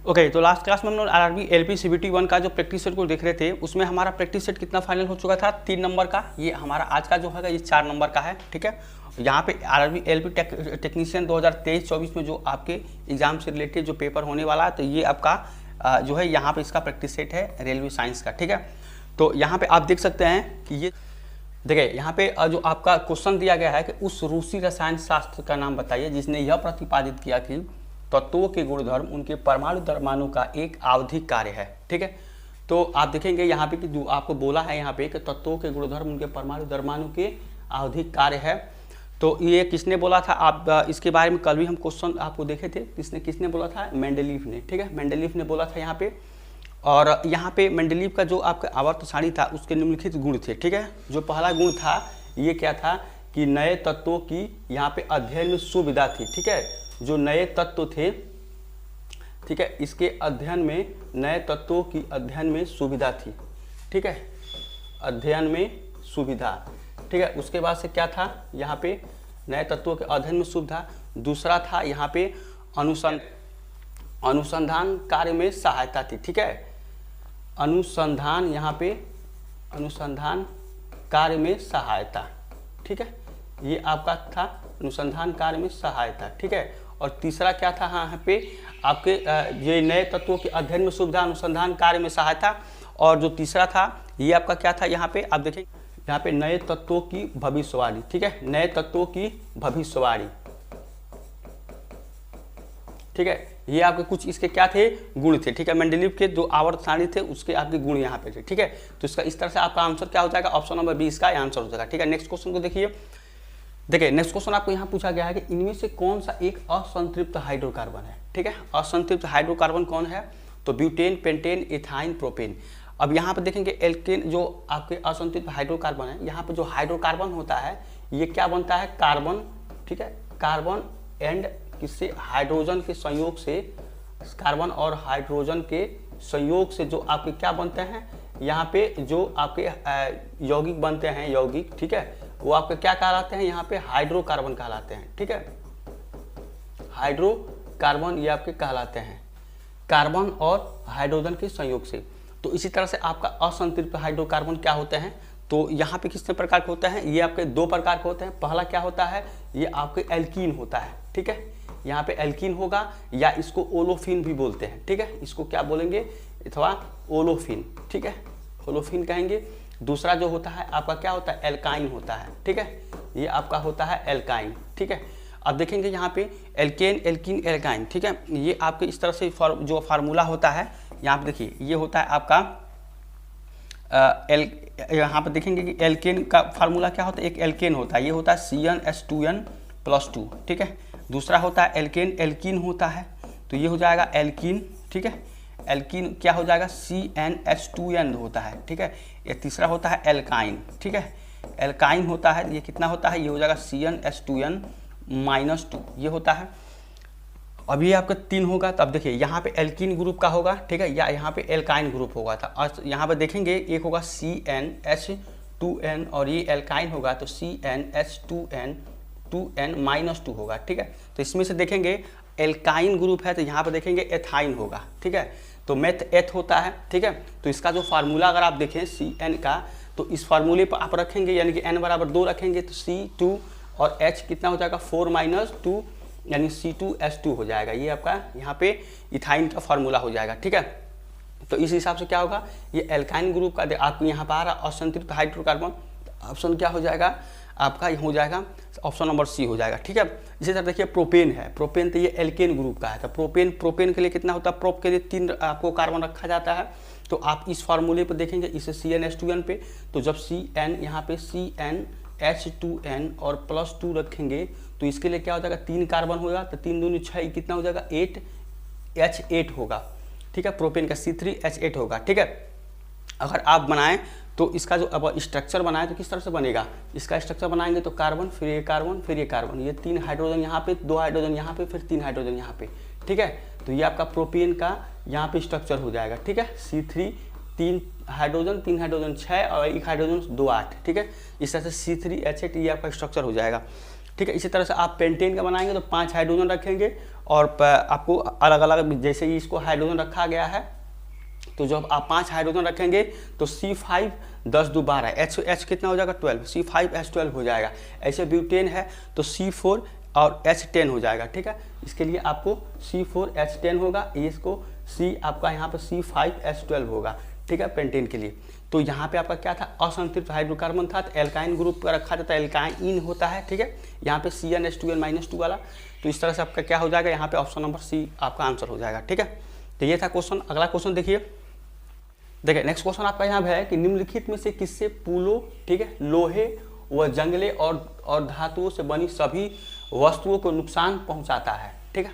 Okay तो last class में हम लोग आरआरबी एलपी सीबीटी 1 का जो प्रैक्टिस सेट को देख रहे थे, उसमें हमारा प्रैक्टिस सेट कितना फाइनल हो चुका था, 3 नंबर का। ये हमारा आज का जो है ये 4 नंबर का है, ठीक है। यहाँ पे आरआरबी एलपी टेक्नीशियन 2023-24 में जो आपके एग्जाम से रिलेटेड जो पेपर होने वाला है, तो ये आपका जो है यहाँ पे इसका प्रैक्टिस सेट है रेलवे साइंस का, ठीक है। तो यहाँ पे आप देख सकते हैं कि ये देखिए यहाँ पे जो आपका क्वेश्चन दिया गया है कि उस रूसी रसायन शास्त्र का नाम बताइए जिसने यह प्रतिपादित किया कि तत्वों के गुणधर्म उनके परमाणु द्रव्यमानों का एक आवधिक कार्य है, ठीक है। तो आप देखेंगे यहाँ पे कि जो आपको बोला है यहाँ पे कि तत्वों के गुणधर्म उनके परमाणु द्रव्यमानों के आवधिक कार्य है, तो ये किसने बोला था? आप इसके बारे में कल भी हम क्वेश्चन आपको देखे थे। किसने बोला था? मेंडलीव ने, ठीक है। मेंडलीव ने बोला था यहाँ पे। और यहाँ पे मेंडलीव का जो आपका आवर्त सारणी था उसके निम्नलिखित गुण थे, ठीक है। जो पहला गुण था ये क्या था कि नए तत्वों की यहाँ पे अध्ययन में सुविधा थी, ठीक है। जो नए तत्व थे, ठीक है, इसके अध्ययन में नए तत्वों की अध्ययन में सुविधा थी, ठीक है, अध्ययन में सुविधा, ठीक है। उसके बाद से क्या था यहाँ पे नए तत्वों के अध्ययन में सुविधा। दूसरा था यहाँ पे अनुसंधान कार्य में सहायता थी, ठीक है। अनुसंधान यहाँ पे अनुसंधान कार्य में सहायता, ठीक है, ये आपका था अनुसंधान कार्य में सहायता, ठीक है। और तीसरा क्या था यहाँ पे आपके ये नए तत्वों के अध्ययन में सुविधा, अनुसंधान कार्य में सहायता। और जो तीसरा था ये आपका क्या था यहाँ पे आप देखें यहाँ पे नए तत्वों की भविष्यवाणी, ठीक है, नए तत्वों की भविष्यवाणी, ठीक है। ये आपके कुछ इसके क्या थे? गुण थे, ठीक है। मेंडलीव के जो आवर्त सारणी थे उसके आपके गुण यहाँ पे थे, ठीक है। तो इसका इस तरह से आपका आंसर क्या हो जाएगा? ऑप्शन नंबर बी इसका आंसर हो जाएगा, ठीक है। नेक्स्ट क्वेश्चन को देखिए। देखिए नेक्स्ट क्वेश्चन आपको यहाँ पूछा गया है कि इनमें से कौन सा एक असंतृप्त हाइड्रोकार्बन है, ठीक है। असंतृप्त हाइड्रोकार्बन कौन है? तो ब्यूटेन, पेंटेन, इथाइन, प्रोपेन। अब यहाँ पे देखेंगे एल्केन जो आपके असंतृप्त हाइड्रोकार्बन है, यहाँ पे जो हाइड्रोकार्बन होता है ये क्या बनता है? कार्बन, ठीक है, कार्बन एंड किससे? हाइड्रोजन के संयोग से, कार्बन और हाइड्रोजन के संयोग से जो आपके क्या बनते हैं यहाँ पे जो आपके यौगिक बनते हैं, यौगिक, ठीक है, वो आपके क्या कहलाते हैं? यहाँ पे हाइड्रोकार्बन कहलाते हैं, ठीक है। हाइड्रोकार्बन ये आपके कहलाते हैं कार्बन और हाइड्रोजन के संयोग से। तो इसी तरह से आपका असंतृप्त हाइड्रोकार्बन क्या होते हैं? तो यहाँ पे कितने प्रकार के होते हैं? ये आपके 2 प्रकार के होते हैं। पहला क्या होता है? ये आपके एल्कीन होता है, ठीक है। यहाँ पे एल्कीन होगा या इसको ओलोफिन भी बोलते हैं, ठीक है। इसको क्या बोलेंगे? अथवा ओलोफिन, ठीक है, ओलोफिन कहेंगे। दूसरा जो होता है आपका क्या होता है? एल्काइन होता है, ठीक है। ये आपका होता है एल्काइन, ठीक है। अब देखेंगे यहाँ पे एल्केन, एल्कीन, एल्काइन, ठीक है। ये आपके इस तरह से जो फार्मूला होता है यहाँ पे देखिए ये होता है आपका यहाँ पे देखेंगे कि एल्केन का फार्मूला क्या होता है? एक एल्केन होता है, ये होता है CnH2n+2, ठीक है। दूसरा होता है एल्केन, एल्कीन होता है, तो ये हो जाएगा एल्कीन, ठीक है। एल्कीन क्या हो जाएगा? CnH2n होता है, ठीक है। ये तीसरा होता है एल्काइन, ठीक है। एल्काइन होता है, ये कितना होता है? ये हो जाएगा CnH2n-2, ये होता है। अब ये आपका 3 होगा, तब देखिए यहाँ पे एल्कीन ग्रुप का होगा, ठीक है, या यहाँ पे एल्काइन ग्रुप होगा था। और यहाँ पे देखेंगे एक होगा CnH2n और ये एल्काइन होगा तो CnH2n-2 होगा, ठीक है। तो इसमें से देखेंगे एल्काइन ग्रुप है तो यहाँ पे देखेंगे एथाइन होगा, ठीक है। तो मेथ एथ होता है, ठीक है। तो इसका जो फार्मूला अगर आप देखें Cn का, तो इस फार्मूले पर आप रखेंगे यानी कि n बराबर 2 रखेंगे तो C2 और H कितना हो जाएगा? 4-2 यानी C2H2 हो जाएगा। ये आपका यहाँ पे इथाइन का फार्मूला हो जाएगा, ठीक है। तो इस हिसाब से क्या होगा? ये एल्काइन ग्रुप का आपको यहाँ पर आ रहा असंतृप्त हाइड्रोकार्बन, ऑप्शन क्या हो जाएगा आपका? हो जाएगा ऑप्शन नंबर सी हो जाएगा, ठीक है। इसी तरह देखिए प्रोपेन है, प्रोपेन तो ये एल्केन ग्रुप का है। तो प्रोपेन के लिए कितना होता है? प्रोप के लिए 3 आपको कार्बन रखा जाता है। तो आप इस फार्मूले पर देखेंगे इसे CnH2n पे, तो जब Cn यहाँ पे CnH2n और +2 रखेंगे तो इसके लिए क्या हो जाएगा? 3 कार्बन होगा, तो 3 दूनी 6, कितना हो जाएगा? 8H8 होगा, ठीक है। प्रोपेन का C3H8 होगा, ठीक है। अगर आप बनाएं तो इसका जो अब स्ट्रक्चर बनाए तो किस तरह से बनेगा? इसका स्ट्रक्चर बनाएंगे तो कार्बन, फिर ये कार्बन, फिर ये कार्बन, ये 3 हाइड्रोजन यहाँ पे, 2 हाइड्रोजन यहाँ पे, फिर 3 हाइड्रोजन यहाँ पे, ठीक है। तो ये आपका प्रोपेन का यहाँ पे स्ट्रक्चर हो जाएगा, ठीक है। C3 3 हाइड्रोजन, 3 हाइड्रोजन 6 और 1 हाइड्रोजन 2 8, ठीक है। इस तरह से C3H8 ये आपका स्ट्रक्चर हो जाएगा, ठीक है। इसी तरह से आप पेंटेन का बनाएंगे तो 5 हाइड्रोजन रखेंगे और आपको अलग अलग जैसे ही इसको हाइड्रोजन रखा गया है, तो जब आप 5 हाइड्रोजन रखेंगे तो C5 10 2 12, H कितना हो जाएगा 12, C5H12 हो जाएगा। ऐसे ब्यूटेन है तो C4 और H10 हो जाएगा, ठीक है। इसके लिए आपको C4H10 होगा, इसको C आपका यहाँ पे C5H12 होगा, ठीक है, पेंटेन के लिए। तो यहाँ पे आपका क्या था, असंतृप्त हाइड्रोकार्बन था, तो एल्काइन ग्रुप का रखा जाता है, एल्काइन होता है, ठीक है। यहाँ पे CnH2n-2 वाला, तो इस तरह से आपका क्या हो जाएगा, यहाँ पे ऑप्शन नंबर C आपका आंसर हो जाएगा, ठीक है। तो ये था क्वेश्चन। अगला क्वेश्चन देखिए, नेक्स्ट क्वेश्चन आपका यहाँ पे है कि निम्नलिखित में से किससे पुलों, ठीक है, लोहे व जंगले और धातुओं से बनी सभी वस्तुओं को नुकसान पहुंचाता है, ठीक है।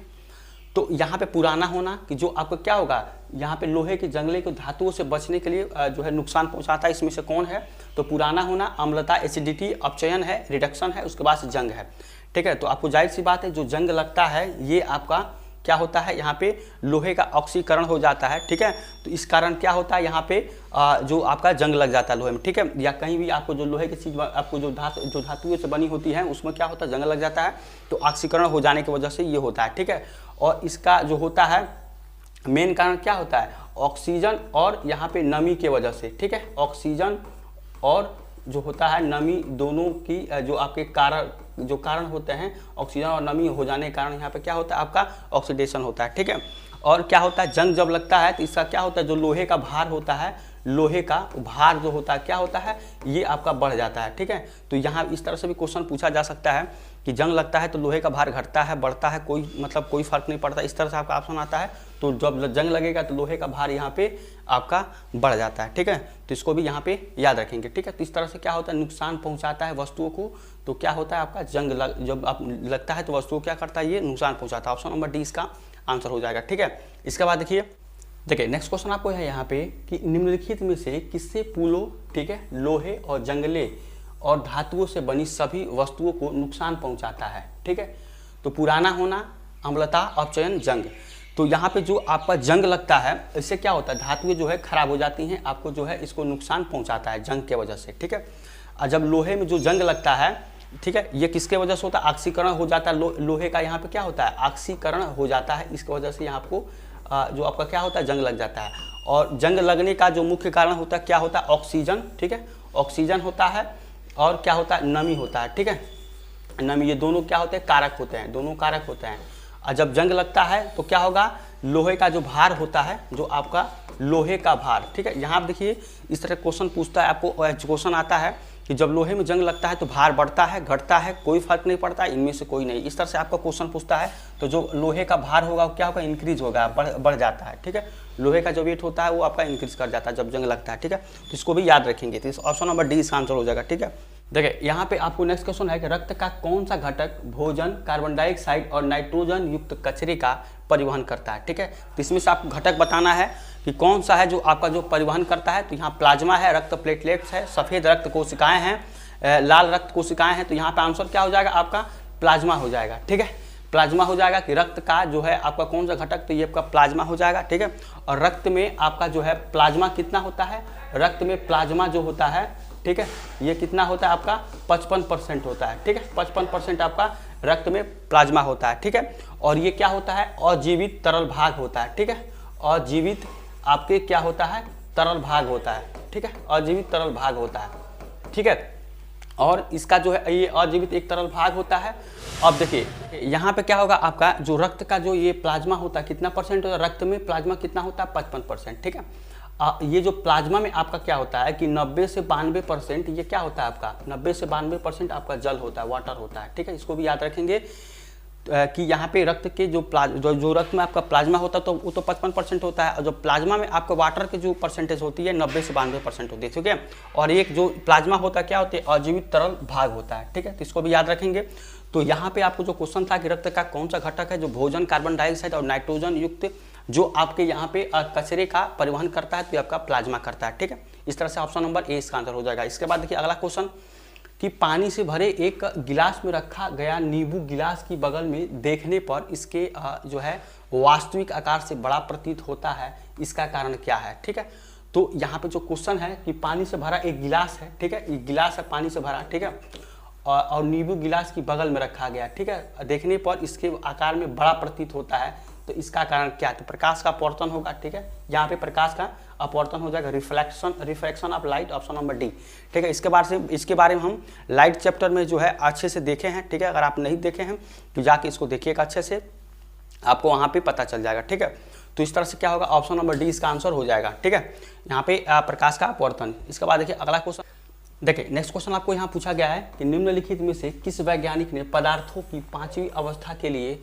तो यहाँ पे पुराना होना कि जो आपको क्या होगा, यहाँ पे लोहे के जंगले के धातुओं से बचने के लिए जो है नुकसान पहुंचाता है, इसमें से कौन है, तो पुराना होना, अम्लता, एसिडिटी, अपचयन है, रिडक्शन है, उसके बाद जंग है, ठीक है। तो आपको जाहिर सी बात है जो जंग लगता है ये आपका क्या होता है, यहाँ पे लोहे का ऑक्सीकरण हो जाता है, ठीक है। तो इस कारण क्या होता है, यहाँ पे जो आपका जंग लग जाता है लोहे में, ठीक है। या कहीं भी आपको जो लोहे की चीज़ आपको जो धातुओं से बनी होती है उसमें क्या होता है, जंग लग जाता है, तो ऑक्सीकरण हो जाने की वजह से ये होता है, ठीक है। और इसका जो होता है मेन कारण क्या होता है, ऑक्सीजन और यहाँ पे नमी के वजह से, ठीक है। ऑक्सीजन और जो होता है नमी दोनों की जो आपके कारण होते हैं, ऑक्सीजन और नमी हो जाने के कारण यहाँ पे क्या होता है, आपका ऑक्सीडेशन होता है, ठीक है। और क्या होता है, जंग जब लगता है तो इसका क्या होता है, जो लोहे का भार होता है, लोहे का भार जो होता है क्या होता है, ये आपका बढ़ जाता है, ठीक है। तो यहाँ इस तरह से भी क्वेश्चन पूछा जा सकता है कि जंग लगता है तो लोहे का भार घटता है, बढ़ता है, कोई फर्क नहीं पड़ता, इस तरह से आपका ऑप्शन आता है। तो जब जंग लगेगा तो लोहे का भार यहाँ पे आपका बढ़ जाता है, ठीक है। तो इसको भी यहाँ पे याद रखेंगे, ठीक है। तो इस तरह से क्या होता है, नुकसान पहुँचाता है वस्तुओं को, तो क्या होता है आपका जब आप लगता है तो वस्तुओं क्या करता है, ये नुकसान पहुँचाता है। ऑप्शन नंबर डी इसका आंसर हो जाएगा, ठीक है। इसके बाद देखिए नेक्स्ट क्वेश्चन आपको है यहाँ पे कि निम्नलिखित में से किससे पुलों, ठीक है, लोहे और जंगले और धातुओं से बनी सभी वस्तुओं को नुकसान पहुंचाता है, ठीक है। तो पुराना होना, अम्लता, अपचयन, जंग। तो यहाँ पे जो आपका जंग लगता है इससे क्या होता है, धातुएं जो है खराब हो जाती हैं, आपको जो है इसको नुकसान पहुंचाता है जंग के वजह से, ठीक है। और जब लोहे में जो जंग लगता है, ठीक है, ये किसके वजह से होता है, ऑक्सीकरण हो जाता है लोहे का, यहाँ पे क्या होता है, ऑक्सीकरण हो जाता है, इसकी वजह से यहाँ आपको जो आपका क्या होता है, जंग लग जाता है। और जंग लगने का जो मुख्य कारण होता है क्या होता है, ऑक्सीजन, ठीक है, ऑक्सीजन होता है, और क्या होता है, नमी होता है, ठीक है। नमी, ये दोनों क्या होते हैं, कारक होते हैं, दोनों कारक होते हैं। और जब जंग लगता है तो क्या होगा, लोहे का जो भार होता है, जो आपका लोहे का भार, ठीक है। यहाँ आप देखिए इस तरह क्वेश्चन पूछता है आपको, क्वेश्चन आता है कि जब लोहे में जंग लगता है तो भार बढ़ता है, घटता है, कोई फर्क नहीं पड़ता, इनमें से कोई नहीं, इस तरह से आपका क्वेश्चन पूछता है। तो जो लोहे का भार होगा वो क्या होगा, इंक्रीज होगा, बढ़ जाता है, ठीक है। लोहे का जो वेट होता है वो आपका इंक्रीज कर जाता है जब जंग लगता है, ठीक है। तो इसको भी याद रखेंगे, तो इस ऑप्शन नंबर डी इसका आंसर हो जाएगा, ठीक है। देखिए यहाँ पे आपको नेक्स्ट क्वेश्चन है कि रक्त का कौन सा घटक भोजन, कार्बन डाइऑक्साइड और नाइट्रोजन युक्त कचरे का परिवहन करता है, ठीक है। तो इसमें से आपको घटक बताना है कि कौन सा है जो आपका जो परिवहन करता है। तो यहाँ प्लाज्मा है, रक्त प्लेटलेट्स है, सफ़ेद रक्त कोशिकाएं हैं, लाल रक्त कोशिकाएं हैं। तो यहाँ पे आंसर क्या हो जाएगा, आपका प्लाज्मा हो जाएगा, ठीक है। प्लाज्मा हो जाएगा कि रक्त का जो है आपका कौन सा घटक, तो ये आपका प्लाज्मा हो जाएगा, ठीक है। और रक्त में आपका जो है प्लाज्मा कितना होता है, रक्त में प्लाज्मा जो होता है, ठीक है, ये कितना होता है आपका 55% होता है, ठीक है। 55% आपका रक्त में प्लाज्मा होता है, ठीक है। और ये क्या होता है, अजीवित तरल भाग होता है, ठीक है। अजीवित आपके क्या होता है, तरल भाग होता है, ठीक है, अजीवित तरल भाग होता है, ठीक है। और इसका जो है ये अजीवित एक तरल भाग होता है। अब देखिए यहाँ पे क्या होगा, आपका जो रक्त का जो ये प्लाज्मा होता है कितना परसेंट होता है, रक्त में प्लाज्मा कितना होता है 55%, ठीक है। ये जो प्लाज्मा में आपका क्या होता है कि 90 से 92% ये क्या होता है आपका 90 से 92% आपका जल होता है, वाटर होता है, ठीक है। इसको भी याद रखेंगे कि यहाँ पे रक्त के जो रक्त में आपका प्लाज्मा होता है तो वो तो 55% होता है, और जो प्लाज्मा में आपका वाटर की जो परसेंटेज होती है 90 से 92% होती है, ठीक है। और एक जो प्लाज्मा होता है क्या होता है, अजीवित तरल भाग होता है, ठीक है। तो इसको भी याद रखेंगे। तो यहाँ पे आपको जो क्वेश्चन था कि रक्त का कौन सा घटक है जो भोजन, कार्बन डाइऑक्साइड और नाइट्रोजन युक्त जो आपके यहाँ पे कचरे का परिवहन करता है, तो आपका प्लाज्मा करता है, ठीक है। इस तरह से ऑप्शन नंबर ए इसका आंसर हो जाएगा। इसके बाद देखिए अगला क्वेश्चन कि पानी से भरे एक गिलास में रखा गया नींबू गिलास की बगल में देखने पर इसके जो है वास्तविक आकार से बड़ा प्रतीत होता है, इसका कारण क्या है, ठीक है। तो यहाँ पे जो क्वेश्चन है कि पानी से भरा एक गिलास है, ठीक है, ये गिलास है पानी से भरा, ठीक है। और नींबू गिलास की बगल में रखा गया, ठीक है। देखने पर इसके आकार में बड़ा प्रतीत होता है, तो इसका कारण क्या है? तो प्रकाश का अपवर्तन होगा, ठीक है। यहाँ पे प्रकाश का अपवर्तन हो जाएगा, reflection of light, option number D, ठीक है। इसके बारे में हम लाइट चैप्टर में जो है अच्छे से देखे हैं, ठीक है। अगर आप नहीं देखे हैं तो जाके इसको देखिएगा अच्छे से, आपको वहाँ पे पता चल जाएगा, ठीक है। तो इस तरह से क्या होगा, ऑप्शन नंबर डी इसका आंसर हो जाएगा, ठीक है। यहाँ पे प्रकाश का अपवर्तन। इसके बाद देखिए अगला क्वेश्चन, देखिए नेक्स्ट क्वेश्चन आपको यहाँ पूछा गया है कि निम्नलिखित में से किस वैज्ञानिक ने पदार्थों की 5वीं अवस्था के लिए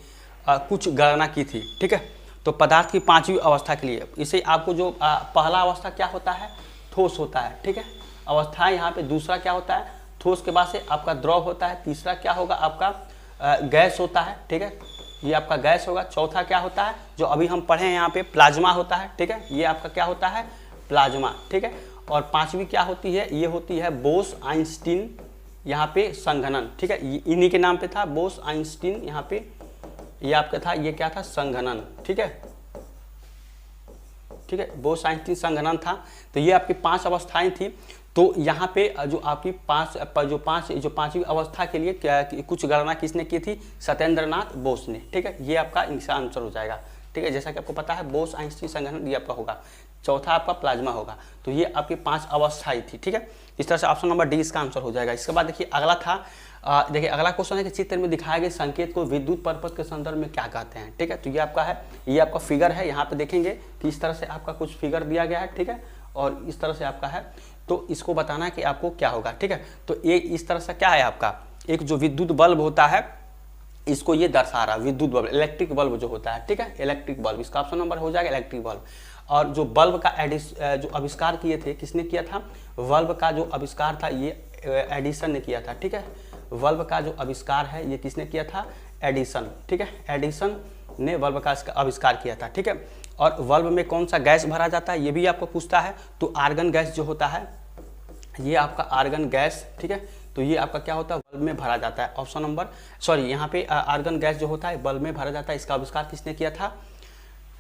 कुछ गणना की थी, ठीक है। तो पदार्थ की 5वीं अवस्था के लिए इसे आपको जो पहला अवस्था क्या होता है, ठोस होता है, ठीक है। अवस्था यहाँ पे दूसरा क्या होता है, ठोस के बाद से आपका द्रव होता है, तीसरा क्या होगा आपका गैस होता है, ठीक है। ये आपका गैस होगा। चौथा क्या होता है, जो अभी हम पढ़े हैं यहाँ पे, प्लाज्मा होता है, ठीक है। ये आपका क्या होता है, प्लाज्मा, ठीक है। और 5वीं क्या होती है, ये होती है बोस आइंस्टीन यहाँ पे संघनन, ठीक है। इन्हीं के नाम पे था बोस आइंस्टीन, यहाँ पे ये आपका था, ये क्या था, संघनन, ठीक है, ठीक है। बोस आइंस्टीन संघनन था। तो ये आपकी 5 अवस्थाएं थी। तो यहाँ पे जो आपकी 5वीं अवस्था के लिए कुछ गणना किसने की थी, सत्येंद्रनाथ बोस ने, ठीक है। ये आपका इसका आंसर हो जाएगा, ठीक है। जैसा कि आपको पता है बोस आइंस्टीन संघनन ये आपका होगा। चौथा आपका प्लाज्मा होगा। तो ये आपकी 5 अवस्थाएं थी, ठीक है। इस तरह से ऑप्शन नंबर डी इसका आंसर हो जाएगा। इसके बाद देखिए अगला था, देखिए अगला क्वेश्चन है कि चित्र में दिखाए गए संकेत को विद्युत पर्पस के संदर्भ में क्या कहते हैं, ठीक है। तो ये आपका है, ये आपका फिगर है, यहाँ पे देखेंगे कि इस तरह से आपका कुछ फिगर दिया गया है, ठीक है। और इस तरह से आपका है, तो इसको बताना है कि आपको क्या होगा, ठीक है। तो ये इस तरह से क्या है आपका, एक जो विद्युत बल्ब होता है, इसको ये दर्शा रहा है, विद्युत बल्ब, इलेक्ट्रिक बल्ब जो होता है, ठीक है, इलेक्ट्रिक बल्ब, इसका ऑप्शन नंबर हो जाएगा इलेक्ट्रिक बल्ब। और जो बल्ब का जो आविष्कार किए थे, किसने किया था, बल्ब का जो आविष्कार था ये एडिसन ने किया था, ठीक है। बल्ब का जो आविष्कार है ये किसने किया था, एडिसन, ठीक है। एडिसन ने बल्ब का आविष्कार किया था, ठीक है। और बल्ब में कौन सा गैस भरा जाता है ये भी आपको पूछता है। तो आर्गन गैस जो होता है, ये आपका आर्गन गैस, ठीक है। तो ये आपका क्या होता है, बल्ब में भरा जाता है। ऑप्शन नंबर यहाँ पे आर्गन गैस जो होता है बल्ब में भरा जाता है। इसका आविष्कार किसने किया था,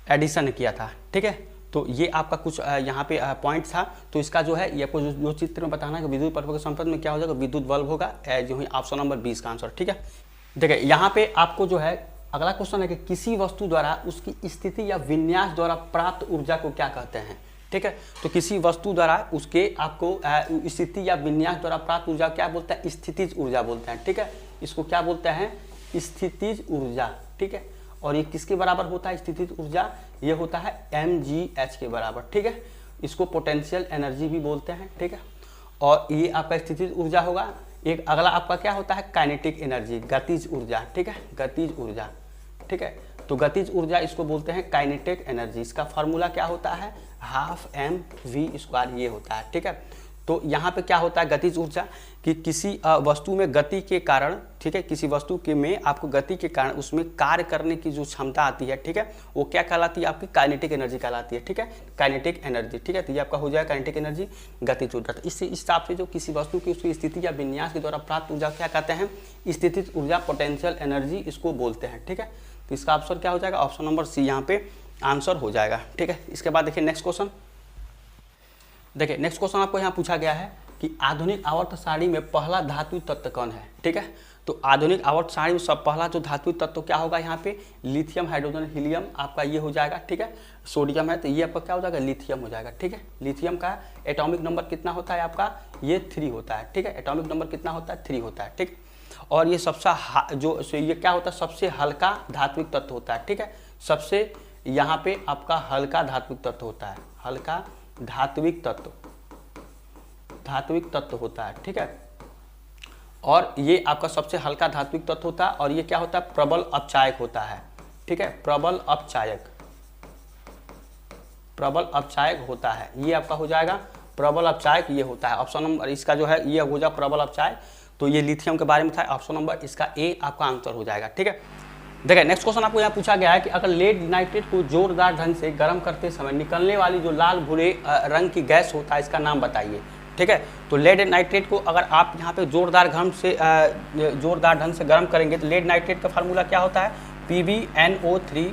एडिसन ने किया था, ठीक है। तो ये आपका कुछ यहाँ पे पॉइंट था। तो इसका जो है ये आपको जो चित्र में बताना है कि विद्युत पर्पस के संपर्क में क्या हो जाएगा, विद्युत बल्ब होगा, जो है ऑप्शन नंबर 20 का आंसर, ठीक है। देखिए यहाँ पे आपको जो है अगला क्वेश्चन है कि किसी वस्तु द्वारा उसकी स्थिति या विन्यास द्वारा प्राप्त ऊर्जा को क्या कहते हैं, ठीक है। तो किसी वस्तु द्वारा उसके आपको स्थिति या विन्यास द्वारा प्राप्त ऊर्जा क्या बोलते हैं, स्थितिज ऊर्जा बोलते हैं, ठीक है। इसको क्या बोलते हैं, स्थितिज ऊर्जा, ठीक है। और ये किसके बराबर होता है स्थितिज ऊर्जा, ये होता है mgh के बराबर, ठीक है। इसको पोटेंशियल एनर्जी भी बोलते हैं, ठीक है। और ये आपका स्थितिज ऊर्जा होगा। एक अगला आपका क्या होता है, काइनेटिक एनर्जी, गतिज ऊर्जा, ठीक है, गतिज ऊर्जा, ठीक है। तो गतिज ऊर्जा इसको बोलते हैं काइनेटिक एनर्जी। इसका फार्मूला क्या होता है, ½ mv², ये होता है, ठीक है। तो यहाँ पे क्या होता है गतिज ऊर्जा, कि किसी वस्तु में गति के कारण, ठीक है, किसी वस्तु के में आपको गति के कारण उसमें कार्य करने की जो क्षमता आती है, ठीक है, वो क्या कहलाती है, आपकी काइनेटिक एनर्जी कहलाती है, ठीक है, काइनेटिक एनर्जी, ठीक है। तो ये आपका हो जाएगा काइनेटिक एनर्जी, गतिज ऊर्जा। तो इस हिसाब से जो किसी वस्तु की उसकी स्थिति या विन्यास के द्वारा प्राप्त ऊर्जा क्या कहते हैं, स्थितिज ऊर्जा, पोटेंशियल एनर्जी इसको बोलते हैं, ठीक है। तो इसका आंसर क्या हो जाएगा, ऑप्शन नंबर सी यहाँ पे आंसर हो जाएगा, ठीक है। इसके बाद देखिए नेक्स्ट क्वेश्चन, देखिए नेक्स्ट क्वेश्चन आपको यहाँ पूछा गया है कि आधुनिक आवर्त सारणी में पहला धात्विक तत्व कौन है, ठीक है। तो आधुनिक आवर्त सारणी में सब पहला जो धात्विक तत्व क्या होगा, यहाँ पे लिथियम, हाइड्रोजन, हीलियम आपका ये हो जाएगा, ठीक है। सोडियम है तो ये आपका क्या हो जाएगा, लिथियम हो जाएगा, ठीक है। लिथियम का एटॉमिक नंबर कितना होता है आपका, ये 3 होता है, ठीक है। एटॉमिक नंबर कितना होता है, 3 होता है, ठीक। और ये सबसे जो ये क्या होता है, सबसे हल्का धात्विक तत्व होता है, ठीक है। सबसे यहाँ पे आपका हल्का धात्विक तत्व होता है, हल्का धात्विक तत्व होता है, ठीक है। और ये आपका सबसे हल्का धात्विक तत्व होता है। और ये क्या होता है, प्रबल अपचायक होता है, ठीक है, प्रबल अपचायक होता है। ये आपका हो जाएगा प्रबल अपचायक, ये होता है। ऑप्शन नंबर इसका जो है ये हो जाएगा प्रबल अपचायक। तो ये लिथियम के बारे में था, ऑप्शन नंबर इसका ए आपका आंसर हो जाएगा, ठीक है। देखिए नेक्स्ट क्वेश्चन आपको यहाँ पूछा गया है कि अगर लेड नाइट्रेट को जोरदार ढंग से गर्म करते समय निकलने वाली जो लाल भूरे रंग की गैस होता है, इसका नाम बताइए, ठीक है। तो लेड नाइट्रेट को अगर आप यहाँ पे जोरदार ढंग से गर्म करेंगे तो लेड नाइट्रेट का फार्मूला क्या होता है, PbNO3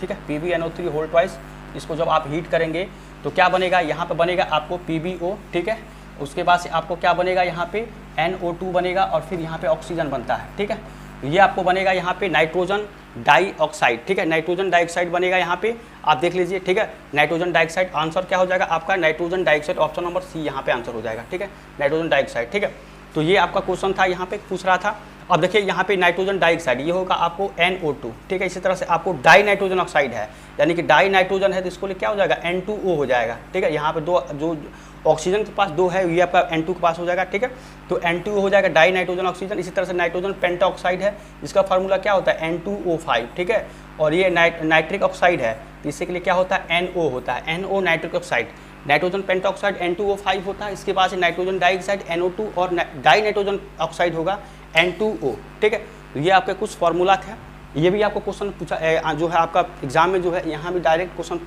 ठीक है, PbNO3 इसको जब आप हीट करेंगे तो क्या बनेगा, यहाँ पे बनेगा आपको PbO, ठीक है। उसके बाद से आपको क्या बनेगा यहाँ पे NO2 बनेगा और फिर यहाँ पे ऑक्सीजन बनता है, ठीक है। ये आपको बनेगा यहाँ पे नाइट्रोजन डाइऑक्साइड, ठीक है, नाइट्रोजन डाइऑक्साइड बनेगा यहाँ पे, आप देख लीजिए, ठीक है। नाइट्रोजन डाइऑक्साइड आंसर क्या हो जाएगा आपका, nitrogen dioxide, option number C यहाँ पे आंसर हो जाएगा, ठीक है, नाइट्रोजन डाइऑक्साइड, ठीक है। तो ये आपका क्वेश्चन था, यहाँ पे पूछ रहा था। अब देखिए यहाँ पे नाइट्रोजन डाइऑक्साइड ये होगा आपको NO2, ठीक है। इसी तरह से आपको डाई नाइट्रोजन ऑक्साइड है, यानी कि डाई नाइट्रोजन है तो इसको लिए क्या हो जाएगा N2O हो जाएगा, ठीक है। यहाँ पे दो जो ऑक्सीजन के पास दो है, ये आपका N2 के पास हो जाएगा, ठीक है। तो N2O हो जाएगा डाई नाइट्रोजन ऑक्सीजन। इसी तरह से नाइट्रोजन पेंटाऑक्साइड है, इसका फार्मूला क्या होता है N2O5, ठीक है। और ये नाइट्रिक ऑक्साइड है तो इसके लिए क्या होता है NO होता है, NO nitric oxide. Nitrogen pentoxide N2O5 होता है, इसके बाद नाइट्रोजन डाइऑक्साइड NO2 और डाई नाइट्रोजन ऑक्साइड होगा N2O, ठीक है। तो ये आपके कुछ फार्मूला थे, ये भी आपको क्वेश्चन पूछा जो है आपका एग्जाम में जो है यहाँ भी डायरेक्ट क्वेश्चन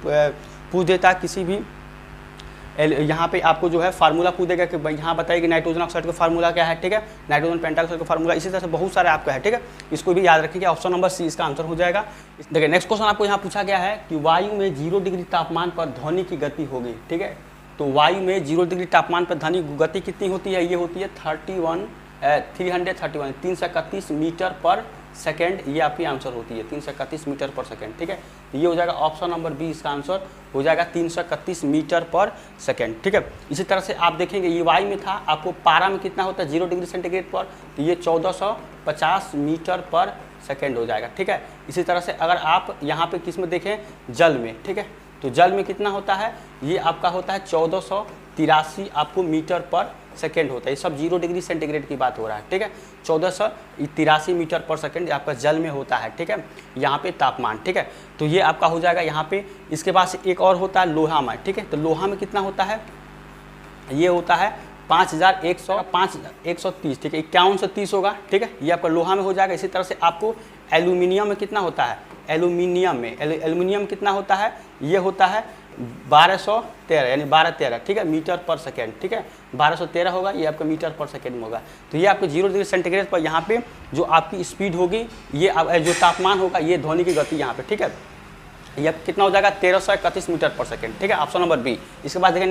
पूछ देता है, किसी भी यहाँ पे आपको जो है फार्मूला पूछ देगा कि भाई यहाँ बताइए कि नाइट्रोजन ऑक्साइड का फार्मूला क्या है, ठीक है, नाइट्रोजन पेंटाऑक्साइड का फार्मूला। इसी तरह से बहुत सारे आपका है, ठीक है, इसको भी याद रखिए, ऑप्शन नंबर सी इसका आंसर हो जाएगा। देखिए नेक्स्ट क्वेश्चन आपको यहाँ पूछा गया है कि वायु में 0 डिग्री तापमान पर ध्वनि की गति होगी, ठीक है। तो वायु में 0 डिग्री तापमान पर ध्वनि गति कितनी होती है, ये होती है 331 मीटर पर सेकेंड, ये आपकी आंसर होती है 331 मीटर पर सेकेंड, ठीक है। ये हो जाएगा ऑप्शन नंबर बी, इसका आंसर हो जाएगा 331 मीटर पर सेकेंड, ठीक है। इसी तरह से आप देखेंगे ये वायु में था, आपको पारा में कितना होता है 0 डिग्री सेंटीग्रेड पर, तो ये 1450 मीटर पर सेकेंड हो जाएगा, ठीक है। इसी तरह से अगर आप यहाँ पे किस में देखें, जल में, ठीक है, तो जल में कितना होता है, ये आपका होता है 1483 आपको मीटर पर सेकेंड होता है। ये सब 0 डिग्री सेंटीग्रेड की बात हो रहा है, ठीक है। 1483 मीटर पर सेकेंड आपका जल में होता है, ठीक है, यहाँ पे तापमान, ठीक है। तो ये आपका हो जाएगा यहाँ पे। इसके बाद से एक और होता है लोहा में, ठीक है। तो लोहा में कितना होता है, ये होता है 5130, ठीक है, 51 से 30 होगा, ठीक है, ये आपका लोहा में हो जाएगा। इसी तरह से आपको एल्यूमिनियम में कितना होता है, एल्यूमिनियम कितना होता है, ये होता है 1213 यानी 1213, ठीक है, मीटर पर सेकेंड, ठीक है, 1213 होगा, ये आपका मीटर पर सेकेंड में होगा। तो ये आपको 0 डिग्री सेंटीग्रेड पर यहाँ पे जो आपकी स्पीड होगी, ये जो तापमान होगा, ये ध्वनि की गति यहाँ पे, ठीक है, ये कितना हो जाएगा 1331 मीटर पर सेकेंड, ठीक है, ऑप्शन नंबर बी। इसके बाद देखिए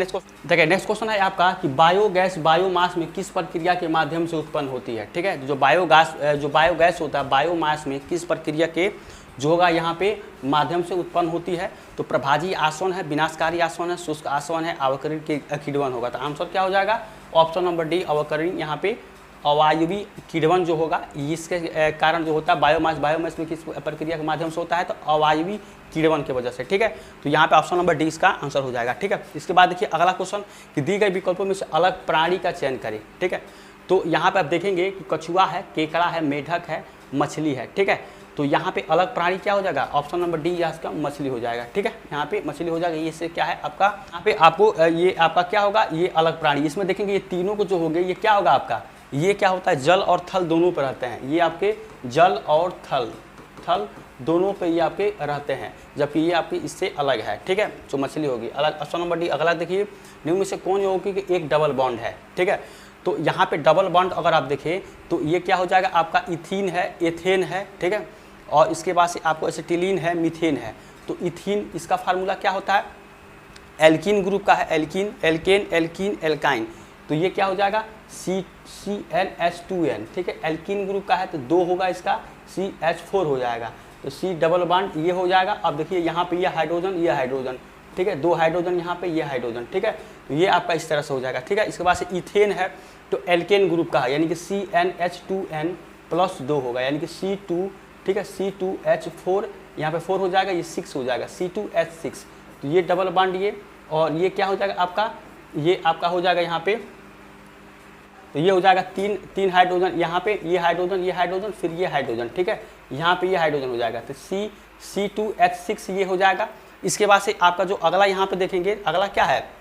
नेक्स्ट क्वेश्चन है आपका कि बायोगैस बायोमास में किस प्रक्रिया के माध्यम से उत्पन्न होती है, ठीक है। जो बायोगैस होता है बायोमास में किस प्रक्रिया के जो होगा यहाँ पे माध्यम से उत्पन्न होती है, तो प्रभाजी आसवन है, विनाशकारी आसवन है, शुष्क आसवन है, अवकरण किण्वन होगा। तो आंसर क्या हो जाएगा ऑप्शन नंबर डी, अवकरण, यहाँ पे अवायवी किण्वन जो होगा, इसके कारण जो होता है बायोमास में किस प्रक्रिया के माध्यम से होता है, तो अवायवी किण्वन की वजह से, ठीक है। तो यहाँ पे ऑप्शन नंबर डी इसका आंसर हो जाएगा, ठीक है। इसके बाद देखिए अगला क्वेश्चन कि दी गई विकल्पों में से अलग प्राणी का चयन करें, ठीक है। तो यहाँ पे आप देखेंगे कि कछुआ है, केकड़ा है, मेढक है, मछली है, ठीक है। तो यहाँ पे अलग प्राणी क्या हो जाएगा, ऑप्शन नंबर डी इसका मछली हो जाएगा, ठीक है, यहाँ पे मछली हो जाएगा। ये से क्या है आपका, यहाँ पे आपको ये आपका क्या होगा, ये अलग प्राणी। इसमें देखेंगे ये तीनों को जो हो गए, ये क्या होगा आपका, ये क्या होता है, जल और थल दोनों पे रहते हैं, ये आपके जल और थल दोनों पे ये आपके रहते हैं, जबकि ये आपकी इससे अलग है, ठीक है, जो मछली होगी अलग। Option number D. अगला देखिए निम्न में से कौन होगी कि एक डबल बॉन्ड है, ठीक है। तो यहाँ पे डबल बॉन्ड अगर आप देखें तो ये क्या हो जाएगा आपका, इथीन है, एथेन है, ठीक है, और इसके बाद से आपको एसिटिलीन है, मीथेन है। तो इथीन इसका फार्मूला क्या होता है, एल्कीन ग्रुप का है, एल्कीन, एल्काइन। तो ये क्या हो जाएगा CnH2n, ठीक है, एल्कीन ग्रुप का है तो 2 होगा, इसका CH4 हो जाएगा। तो C डबल बॉन्ड ये हो जाएगा। अब देखिए यहाँ पे ये हाइड्रोजन, ठीक है, 2 हाइड्रोजन यहाँ पे, ये हाइड्रोजन, ठीक है। तो ये आपका इस तरह से हो जाएगा, ठीक है। इसके बाद से इथेन है तो एल्केन ग्रुप का है, यानी कि CnH2n+2 होगा, यानी कि C2, ठीक है, C2H4 यहाँ पे 4 हो जाएगा, ये 6 हो जाएगा, C2H6। तो ये डबल बॉन्ड ये, और ये क्या हो जाएगा आपका, ये आपका हो जाएगा यहाँ पे, तो ये हो जाएगा तीन हाइड्रोजन यहाँ पे, ये हाइड्रोजन, फिर ये हाइड्रोजन, ठीक है, यहाँ पे ये हाइड्रोजन हो जाएगा, तो C2H6 ये हो जाएगा। इसके बाद से आपका जो अगला यहाँ पे देखेंगे, अगला क्या है,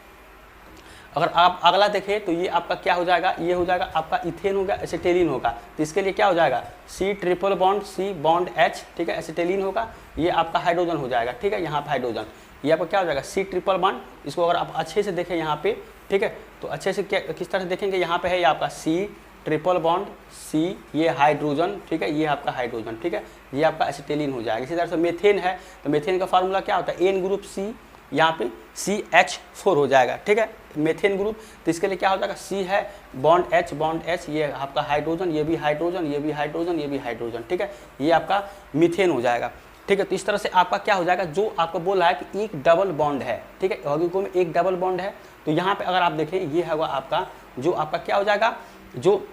अगर आप अगला देखें तो ये आपका क्या हो जाएगा, ये हो जाएगा आपका इथेन हो गया, एसिटिलीन होगा। तो इसके लिए क्या हो जाएगा, C triple bond C bond H, ठीक है, एसिटिलीन होगा, ये आपका हाइड्रोजन हो जाएगा, ठीक है, यहाँ पे हाइड्रोजन, ये आपका क्या हो जाएगा C ट्रिपल बॉन्ड। इसको अगर आप अच्छे से देखें यहाँ पे, ठीक है, तो अच्छे से क्या किस तरह से देखेंगे, यहाँ पे है ये आपका C ट्रिपल बॉन्ड C, ये हाइड्रोजन, ठीक है, ये आपका हाइड्रोजन, ठीक है, ये आपका एसिटिलीन हो जाएगा। इसी तरह से मेथेन है तो मेथेन का फार्मूला क्या होता है, N ग्रुप C यहाँ पे CH4 हो जाएगा, ठीक है, मेथेन ग्रुप। तो इसके लिए क्या हो जाएगा, C है बॉन्ड H, ये आपका हाइड्रोजन, ये भी हाइड्रोजन, ये भी हाइड्रोजन, ये भी हाइड्रोजन, ठीक है, ये आपका मीथेन हो जाएगा, ठीक है। तो इस तरह से आपका क्या हो जाएगा, जो आपको बोला है कि एक डबल बॉन्ड है, ठीक है, यौगिकों में एक डबल बॉन्ड है, तो यहाँ पे अगर आप देखें ये होगा आपका जो आपका क्या हो जाएगा, जो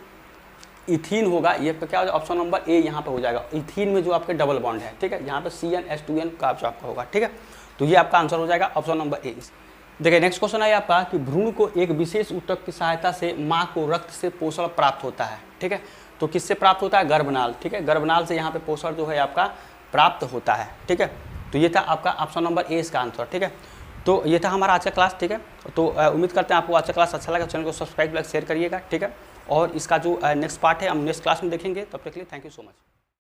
इथीन होगा, ये क्या हो जाएगा, ऑप्शन नंबर ए यहाँ पे हो जाएगा, इथीन में जो आपके डबल बॉन्ड है, ठीक है, यहाँ पे CnH2n का जो आपका होगा, ठीक है। तो ये आपका आंसर हो जाएगा ऑप्शन नंबर ए। देखिए नेक्स्ट क्वेश्चन है आपका कि भ्रूण को एक विशेष ऊतक की सहायता से माँ को रक्त से पोषण प्राप्त होता है, ठीक है। तो किससे प्राप्त होता है, गर्भनाल, ठीक है, गर्भनाल से यहाँ पे पोषण जो है आपका प्राप्त होता है, ठीक है। तो ये था आपका ऑप्शन नंबर ए इसका आंसर, ठीक है। तो ये था हमारा आज का क्लास, ठीक है। तो उम्मीद करते हैं आपको आज का क्लास अच्छा लगा। चैनल को सब्सक्राइब लाइक शेयर करिएगा, ठीक है। और इसका जो नेक्स्ट पार्ट है हम नेक्स्ट क्लास में देखेंगे। तब तक के लिए थैंक यू सो मच।